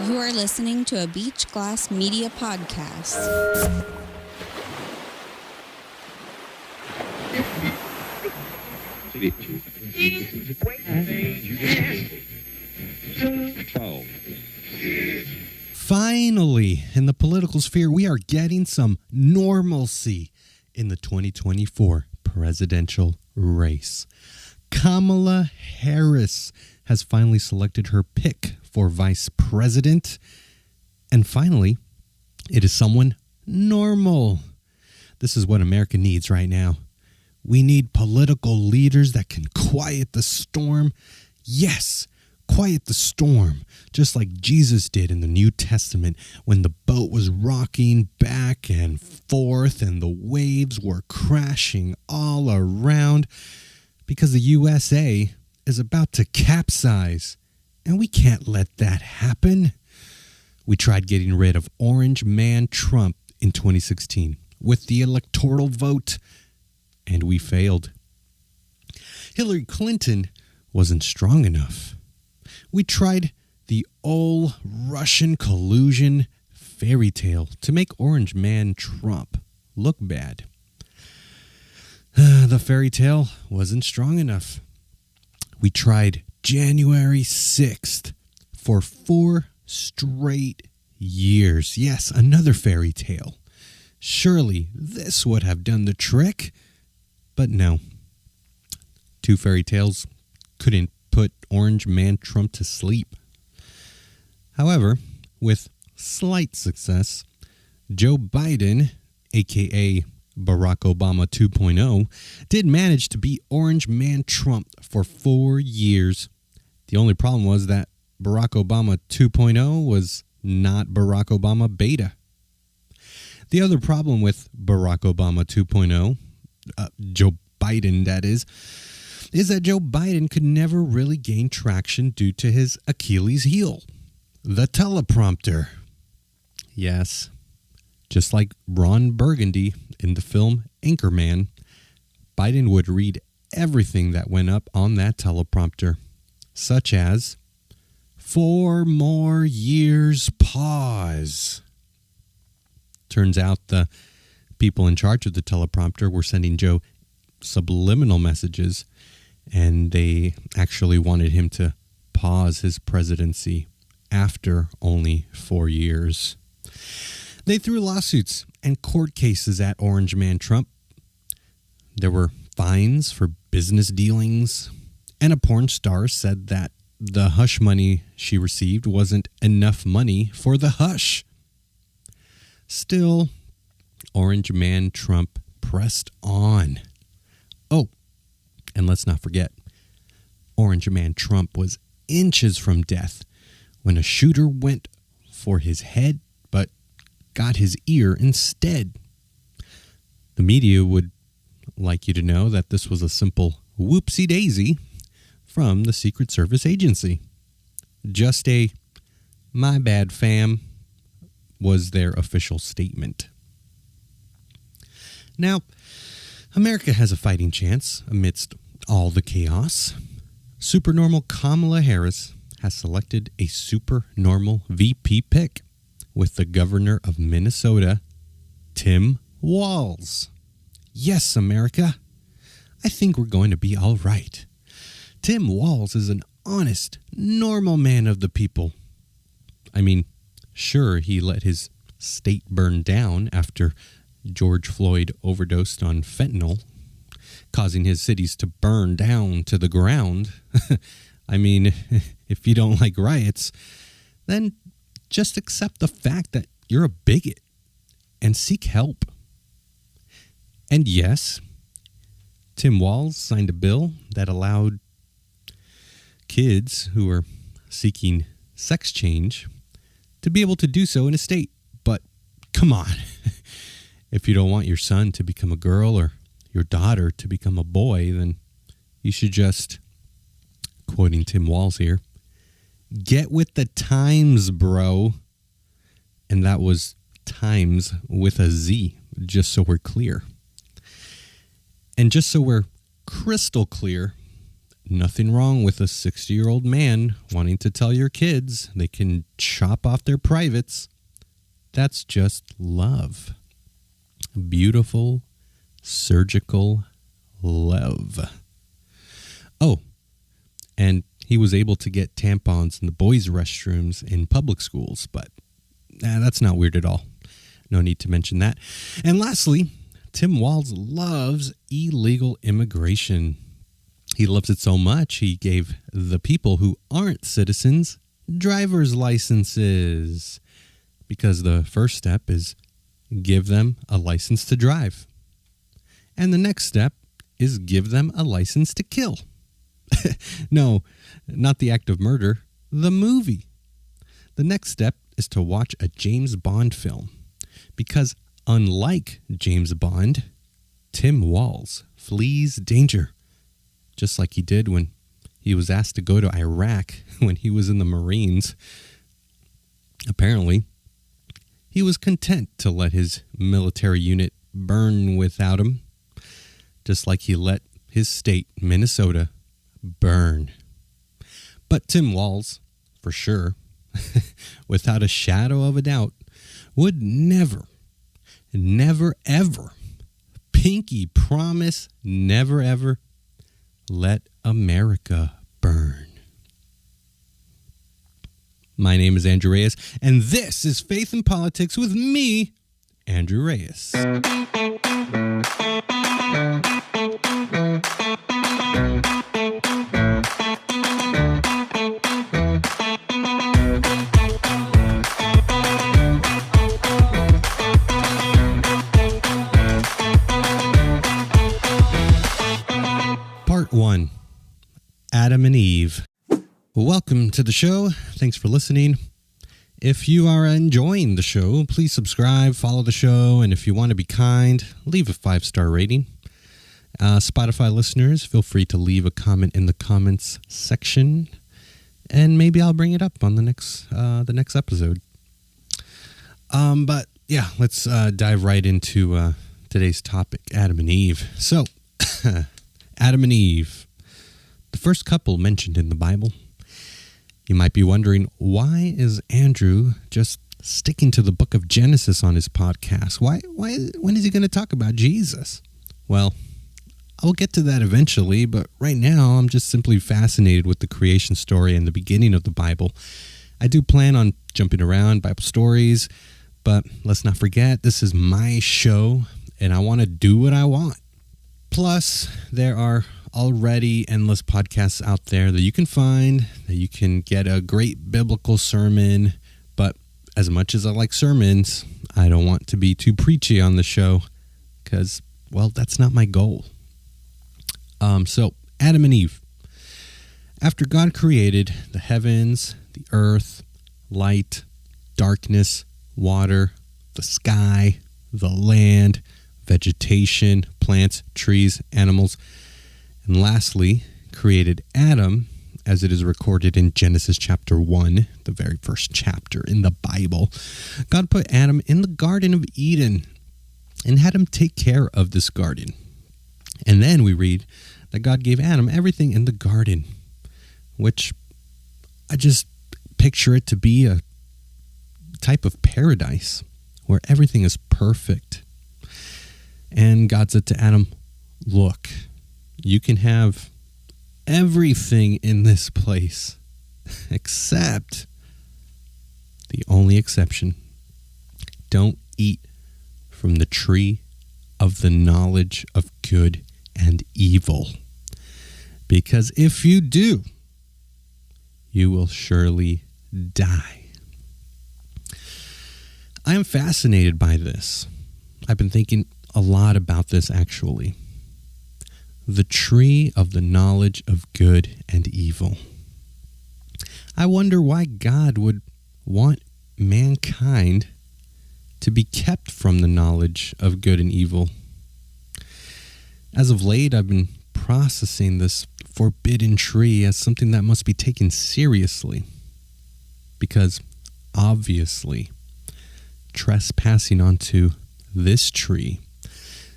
You are listening to a BeachGlass Media podcast. Finally, in the political sphere, we are getting some normalcy in the 2024 presidential race. Kamala Harris has finally selected her pick for vice president. And finally, it is someone normal. This is what America needs right now. We need political leaders that can quiet the storm. Yes, quiet the storm, just like Jesus did in the New Testament when the boat was rocking back and forth and the waves were crashing all around because the USA is about to capsize, and we can't let that happen. We tried getting rid of Orange Man Trump in 2016 with the electoral vote, and we failed. Hillary Clinton wasn't strong enough. We tried the old Russian collusion fairy tale to make Orange Man Trump look bad. The fairy tale wasn't strong enough. We tried January 6th for 4 straight years. Yes, another fairy tale. Surely this would have done the trick. But no. 2 fairy tales couldn't put Orange Man Trump to sleep. However, with slight success, Joe Biden, a.k.a. Barack Obama 2.0, did manage to beat Orange Man Trump for 4 years. The only problem was that Barack Obama 2.0 was not Barack Obama beta. The other problem with Barack Obama 2.0, Joe Biden that is that Joe Biden could never really gain traction due to his Achilles heel, the teleprompter. Yes, just like Ron Burgundy in the film Anchorman, Biden would read everything that went up on that teleprompter, such as 4 more years pause. Turns out the people in charge of the teleprompter were sending Joe subliminal messages, and they actually wanted him to pause his presidency after only 4 years. They threw lawsuits and court cases at Orange Man Trump. There were fines for business dealings, and a porn star said that the hush money she received wasn't enough money for the hush. Still, Orange Man Trump pressed on. Oh, and let's not forget, Orange Man Trump was inches from death when a shooter went for his head but got his ear instead. The media would like you to know that this was a simple whoopsie-daisy from the Secret Service agency. Just a "my bad, fam" was their official statement. Now, America has a fighting chance amidst all the chaos. Supernormal Kamala Harris has selected a supernormal VP pick with the governor of Minnesota, Tim Walz. Yes, America, I think we're going to be all right. Tim Walz is an honest, normal man of the people. I mean, sure, he let his state burn down after George Floyd overdosed on fentanyl, causing his cities to burn down to the ground. I mean, if you don't like riots, then just accept the fact that you're a bigot and seek help. And yes, Tim Walz signed a bill that allowed kids who are seeking sex change to be able to do so in a state. But come on, if you don't want your son to become a girl or your daughter to become a boy, then you should just, quoting Tim Walz here, get with the times, bro. And that was times with a Z, just so we're clear. And just so we're crystal clear, nothing wrong with a 60-year-old man wanting to tell your kids they can chop off their privates. That's just love. Beautiful, surgical love. Oh, and he was able to get tampons in the boys' restrooms in public schools, but that's not weird at all. No need to mention that. And lastly, Tim Walz loves illegal immigration. He loves it so much, he gave the people who aren't citizens driver's licenses. Because the first step is give them a license to drive. And the next step is give them a license to kill. No, not the act of murder, the movie. The next step is to watch a James Bond film. Because unlike James Bond, Tim Walz flees danger. Just like he did when he was asked to go to Iraq when he was in the Marines. Apparently, he was content to let his military unit burn without him, just like he let his state, Minnesota, burn. But Tim Walz, for sure, without a shadow of a doubt, would never, ever, pinky promise, never, ever let America burn. My name is Andrew Reyes, and this is Faith in Politics with me, Andrew Reyes. Part 1. Adam and Eve. Welcome to the show. Thanks for listening. If you are enjoying the show, please subscribe, follow the show, and if you want to be kind, leave a 5-star rating. Spotify listeners, feel free to leave a comment in the comments section, and maybe I'll bring it up on the next episode. But yeah, let's dive right into today's topic, Adam and Eve. So, Adam and Eve, the first couple mentioned in the Bible. You might be wondering, why is Andrew just sticking to the book of Genesis on his podcast? When is he going to talk about Jesus? Well, I'll get to that eventually, but right now I'm just simply fascinated with the creation story and the beginning of the Bible. I do plan on jumping around Bible stories, but let's not forget, this is my show, and I want to do what I want. Plus, there are already endless podcasts out there that you can find, that you can get a great biblical sermon. But as much as I like sermons, I don't want to be too preachy on the show because, well, that's not my goal. So Adam and Eve. After God created the heavens, the earth, light, darkness, water, the sky, the land, vegetation, plants, trees, animals, and lastly, created Adam, as it is recorded in Genesis chapter 1, the very first chapter in the Bible. God put Adam in the Garden of Eden and had him take care of this garden. And then we read that God gave Adam everything in the garden, which I just picture it to be a type of paradise where everything is perfect. And God said to Adam, look, you can have everything in this place except the only exception. Don't eat from the tree of the knowledge of good and evil. Because if you do, you will surely die. I am fascinated by this. I've been thinking a lot about this actually. The tree of the knowledge of good and evil. I wonder why God would want mankind to be kept from the knowledge of good and evil. As of late, I've been processing this forbidden tree as something that must be taken seriously. Because, obviously, trespassing onto this tree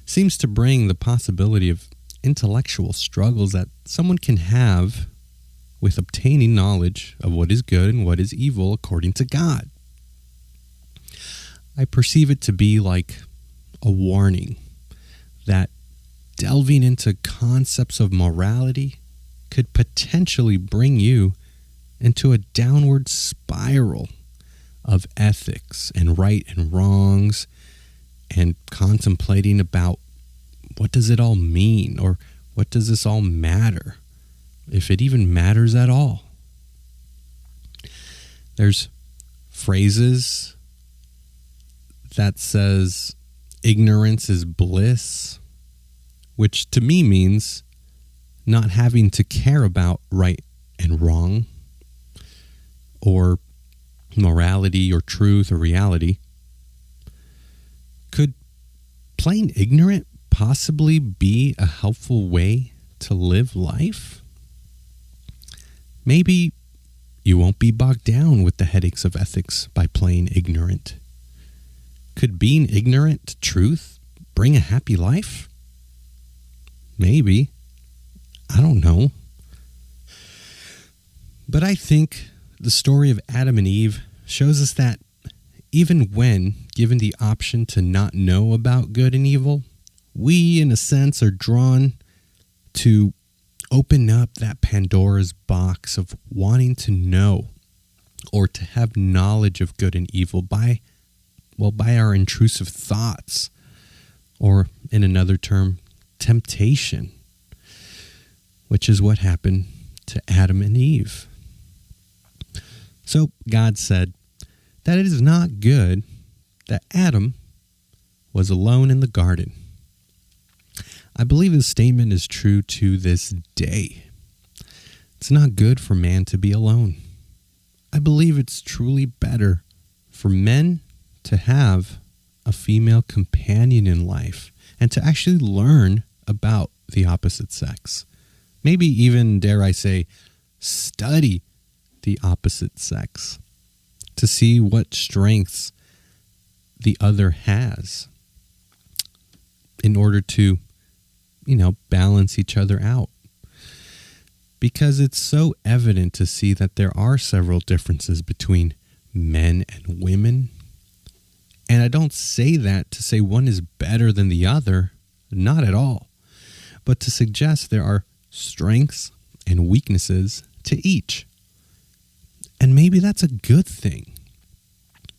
seems to bring the possibility of intellectual struggles that someone can have with obtaining knowledge of what is good and what is evil according to God. I perceive it to be like a warning that delving into concepts of morality could potentially bring you into a downward spiral of ethics and right and wrongs, and contemplating about what does it all mean, or what does this all matter, if it even matters at all. There's phrases that says ignorance is bliss, which to me means not having to care about right and wrong, or morality or truth or reality. Could plain ignorant possibly be a helpful way to live life? Maybe you won't be bogged down with the headaches of ethics by playing ignorant. Could being ignorant to truth bring a happy life? Maybe. I don't know. But I think the story of Adam and Eve shows us that even when given the option to not know about good and evil, we, in a sense, are drawn to open up that Pandora's box of wanting to know or to have knowledge of good and evil by our intrusive thoughts, or in another term, temptation, which is what happened to Adam and Eve. So God said that it is not good that Adam was alone in the garden. I believe this statement is true to this day. It's not good for man to be alone. I believe it's truly better for men to have a female companion in life and to actually learn about the opposite sex. Maybe even, dare I say, study the opposite sex to see what strengths the other has in order to, balance each other out. Because it's so evident to see that there are several differences between men and women. And I don't say that to say one is better than the other, not at all, but to suggest there are strengths and weaknesses to each. And maybe that's a good thing,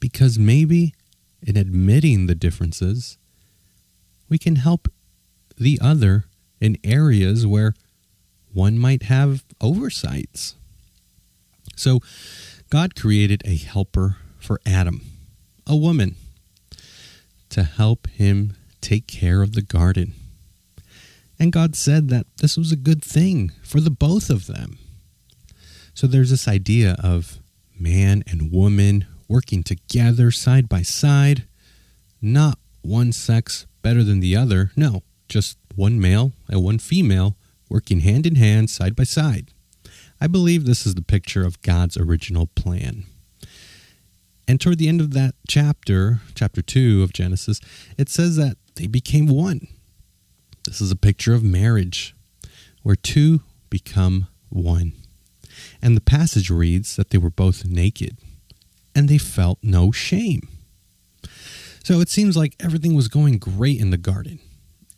because maybe in admitting the differences, we can help the other in areas where one might have oversights. So God created a helper for Adam, a woman, to help him take care of the garden. And God said that this was a good thing for the both of them. So there's this idea of man and woman working together side by side, not one sex better than the other. No, just one male and one female working hand in hand, side by side. I believe this is the picture of God's original plan. And toward the end of that chapter 2 of Genesis, it says that they became one. This is a picture of marriage, where two become one. And the passage reads that they were both naked, and they felt no shame. So it seems like everything was going great in the garden.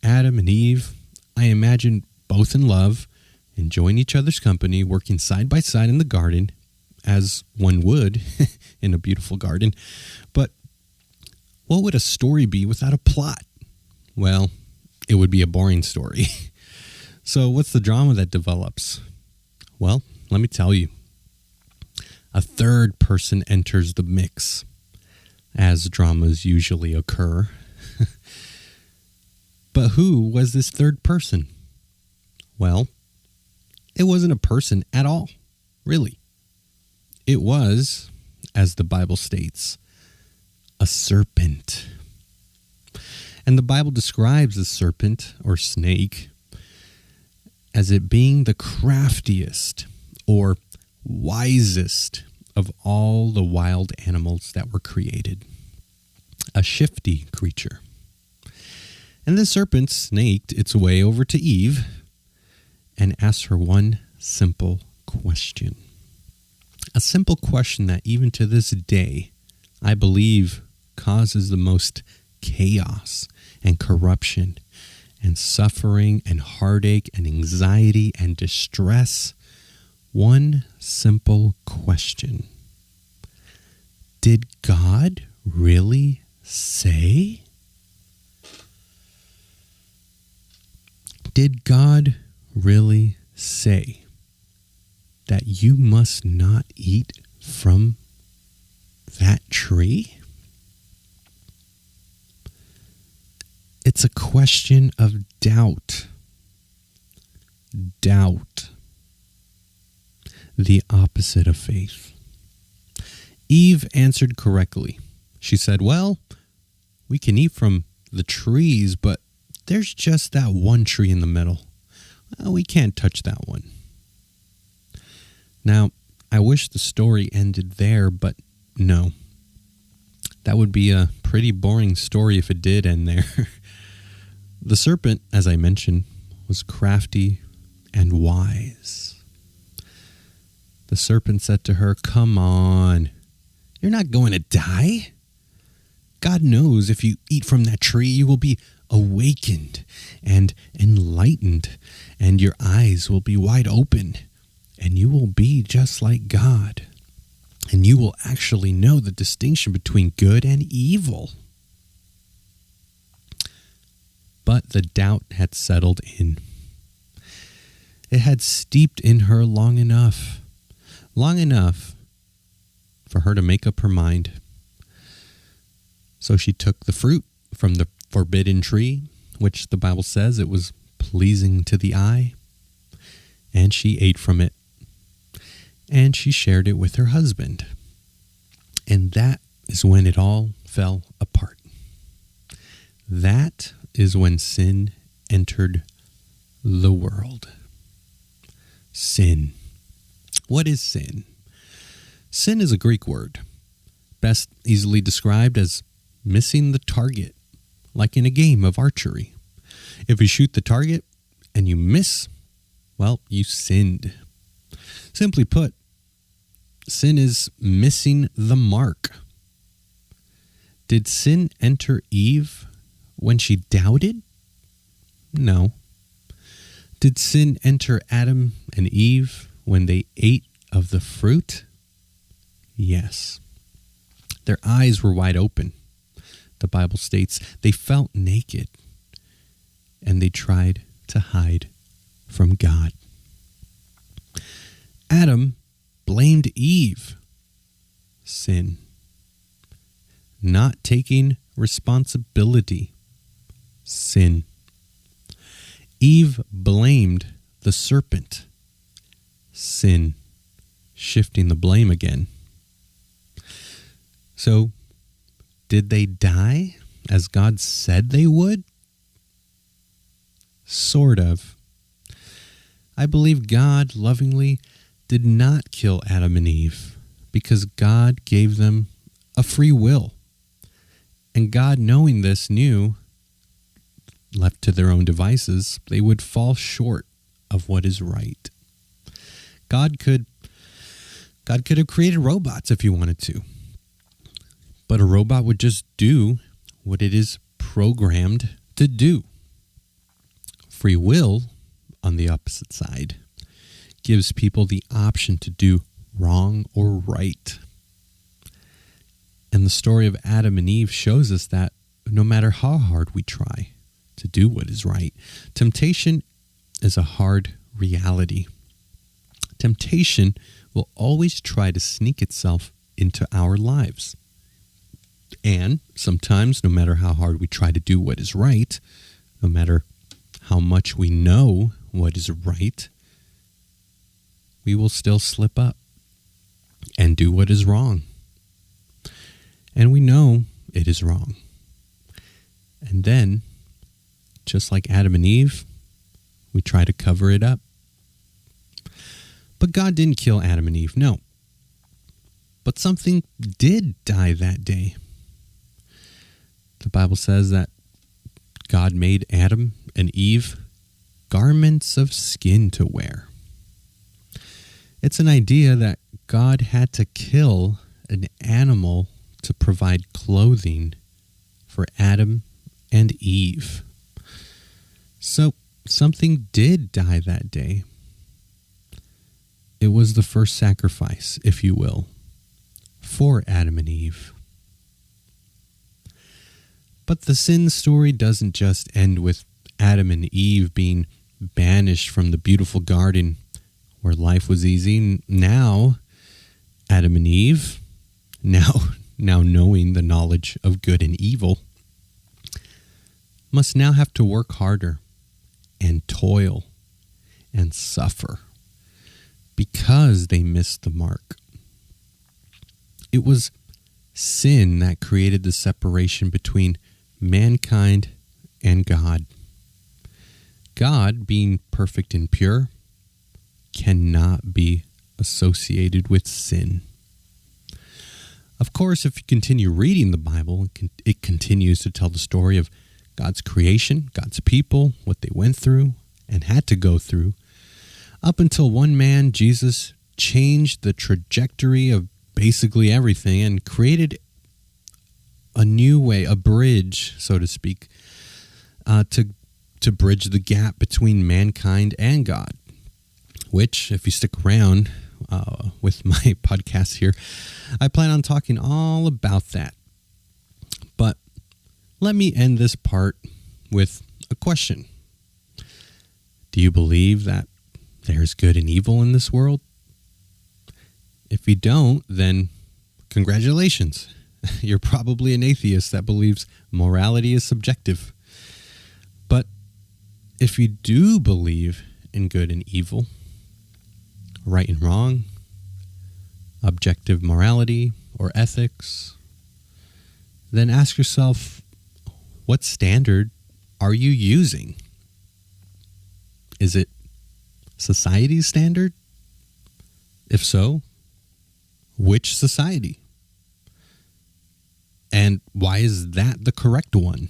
Adam and Eve, I imagine, both in love, enjoying each other's company, working side by side in the garden, as one would in a beautiful garden. But what would a story be without a plot? Well, it would be a boring story. So what's the drama that develops? Well, let me tell you. A third person enters the mix, as dramas usually occur. But who was this third person? Well, it wasn't a person at all, really. It was, as the Bible states, a serpent. And the Bible describes the serpent, or snake, as it being the craftiest or wisest of all the wild animals that were created. A shifty creature. And the serpent snaked its way over to Eve and asks her one simple question. A simple question that even to this day, I believe causes the most chaos and corruption and suffering and heartache and anxiety and distress. One simple question. Did God really say? Did God really say that you must not eat from that tree? It's a question of doubt. Doubt. The opposite of faith. Eve answered correctly. She said, well, we can eat from the trees, but there's just that one tree in the middle. Well, we can't touch that one. Now, I wish the story ended there, but no. That would be a pretty boring story if it did end there. The serpent, as I mentioned, was crafty and wise. The serpent said to her, come on, you're not going to die. God knows if you eat from that tree, you will be awakened and enlightened, and your eyes will be wide open, and you will be just like God, and you will actually know the distinction between good and evil. But the doubt had settled in. It had steeped in her long enough for her to make up her mind. So she took the fruit from the forbidden tree, which the Bible says it was pleasing to the eye, and she ate from it, and she shared it with her husband. And that is when it all fell apart. That is when sin entered the world. Sin. What is sin? Sin is a Greek word, best easily described as missing the target, like in a game of archery. If you shoot the target and you miss, well, you sinned. Simply put, sin is missing the mark. Did sin enter Eve when she doubted? No. Did sin enter Adam and Eve when they ate of the fruit? Yes. Their eyes were wide open. The Bible states they felt naked and they tried to hide from God. Adam blamed Eve. Sin. Not taking responsibility. Sin. Eve blamed the serpent. Sin. Shifting the blame again. So, did they die as God said they would? Sort of. I believe God lovingly did not kill Adam and Eve because God gave them a free will. And God, knowing this, knew, left to their own devices, they would fall short of what is right. God could have created robots if he wanted to. But a robot would just do what it is programmed to do. Free will, on the opposite side, gives people the option to do wrong or right. And the story of Adam and Eve shows us that no matter how hard we try to do what is right, temptation is a hard reality. Temptation will always try to sneak itself into our lives. And sometimes, no matter how hard we try to do what is right, no matter how much we know what is right, we will still slip up and do what is wrong. And we know it is wrong. And then, just like Adam and Eve, we try to cover it up. But God didn't kill Adam and Eve, no. But something did die that day. The Bible says that God made Adam and Eve garments of skin to wear. It's an idea that God had to kill an animal to provide clothing for Adam and Eve. So something did die that day. It was the first sacrifice, if you will, for Adam and Eve. But the sin story doesn't just end with Adam and Eve being banished from the beautiful garden where life was easy. Now, Adam and Eve, now knowing the knowledge of good and evil, must now have to work harder and toil and suffer because they missed the mark. It was sin that created the separation between mankind and God. God, being perfect and pure, cannot be associated with sin. Of course, if you continue reading the Bible, it continues to tell the story of God's creation, God's people, what they went through and had to go through, up until one man, Jesus, changed the trajectory of basically everything and created a new way, a bridge, so to speak, to bridge the gap between mankind and God, which, if you stick around with my podcast here, I plan on talking all about that. But let me end this part with a question. Do you believe that there's good and evil in this world? If you don't, then congratulations. You're probably an atheist that believes morality is subjective. But if you do believe in good and evil, right and wrong, objective morality or ethics, then ask yourself, what standard are you using? Is it society's standard? If so, which society? And why is that the correct one?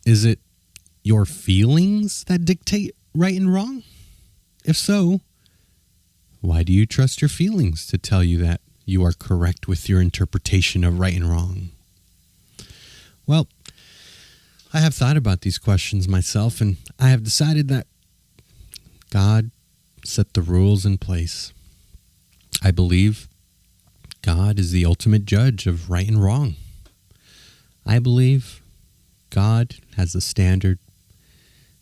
Is it your feelings that dictate right and wrong? If so, why do you trust your feelings to tell you that you are correct with your interpretation of right and wrong? Well, I have thought about these questions myself, and I have decided that God set the rules in place. I believe God is the ultimate judge of right and wrong. I believe God has a standard,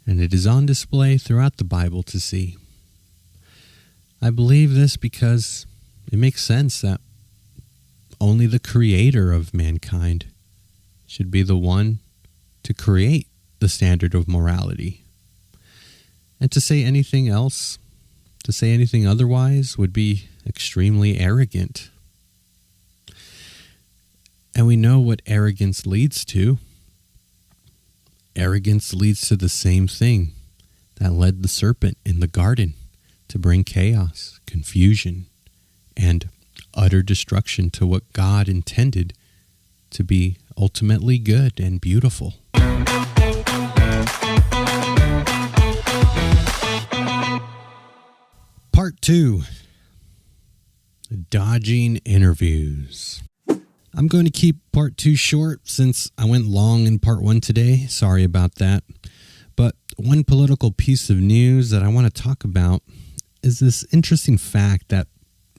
and it is on display throughout the Bible to see. I believe this because it makes sense that only the creator of mankind should be the one to create the standard of morality. And to say anything else, to say anything otherwise, would be extremely arrogant. And we know what arrogance leads to. Arrogance leads to the same thing that led the serpent in the garden to bring chaos, confusion, and utter destruction to what God intended to be ultimately good and beautiful. Part 2. Dodging interviews. I'm going to keep part 2 short since I went long in part 1 today. Sorry about that. But one political piece of news that I want to talk about is this interesting fact that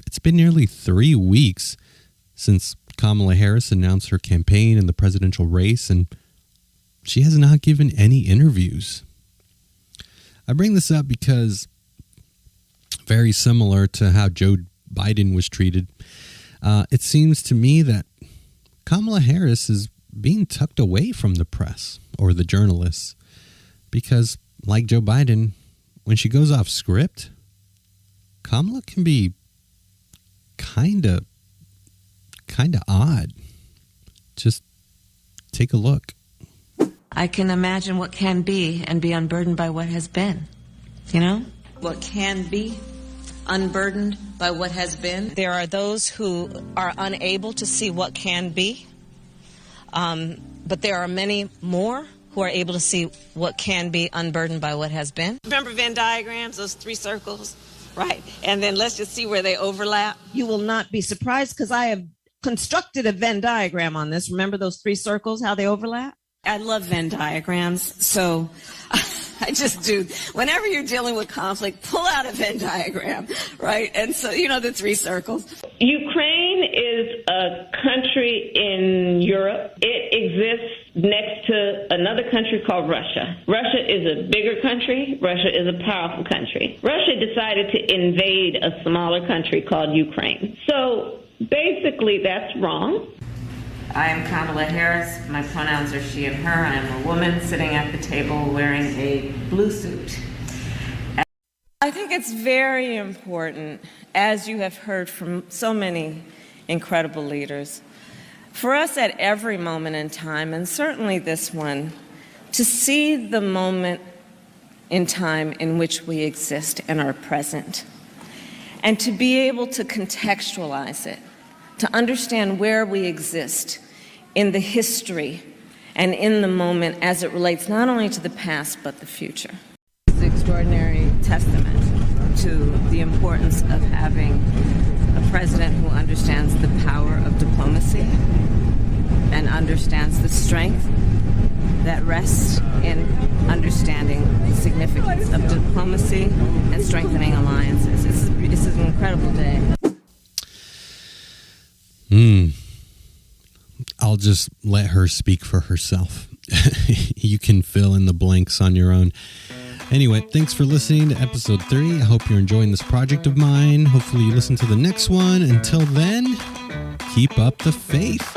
it's been nearly 3 weeks since Kamala Harris announced her campaign in the presidential race, and she has not given any interviews. I bring this up because, very similar to how Joe Biden was treated, it seems to me that Kamala Harris is being tucked away from the press or the journalists because, like Joe Biden, when she goes off script, Kamala can be kind of odd. Just take a look. I can imagine what can be and be unburdened by what has been. You know? What can be unburdened by what has been. There are those who are unable to see what can be, but there are many more who are able to see what can be unburdened by what has been. Remember Venn diagrams, those 3 circles? Right. And then let's just see where they overlap. You will not be surprised because I have constructed a Venn diagram on this. Remember those 3 circles, how they overlap? I love Venn diagrams. So I just do. Whenever you're dealing with conflict, pull out a Venn diagram, right? And so, the 3 circles. Ukraine is a country in Europe. It exists next to another country called Russia. Russia is a bigger country. Russia is a powerful country. Russia decided to invade a smaller country called Ukraine. So basically, that's wrong. I am Kamala Harris. My pronouns are she and her. I am a woman sitting at the table wearing a blue suit. I think it's very important, as you have heard from so many incredible leaders, for us at every moment in time, and certainly this one, to see the moment in time in which we exist and are present, and to be able to contextualize it, to understand where we exist in the history and in the moment as it relates not only to the past but the future. It's an extraordinary testament to the importance of having a president who understands the power of diplomacy and understands the strength that rests in understanding the significance of diplomacy and strengthening alliances. This is an incredible day. I'll just let her speak for herself. You can fill in the blanks on your own. Anyway, thanks for listening to episode 3. I hope you're enjoying this project of mine. Hopefully you listen to the next one. Until then, keep up the faith.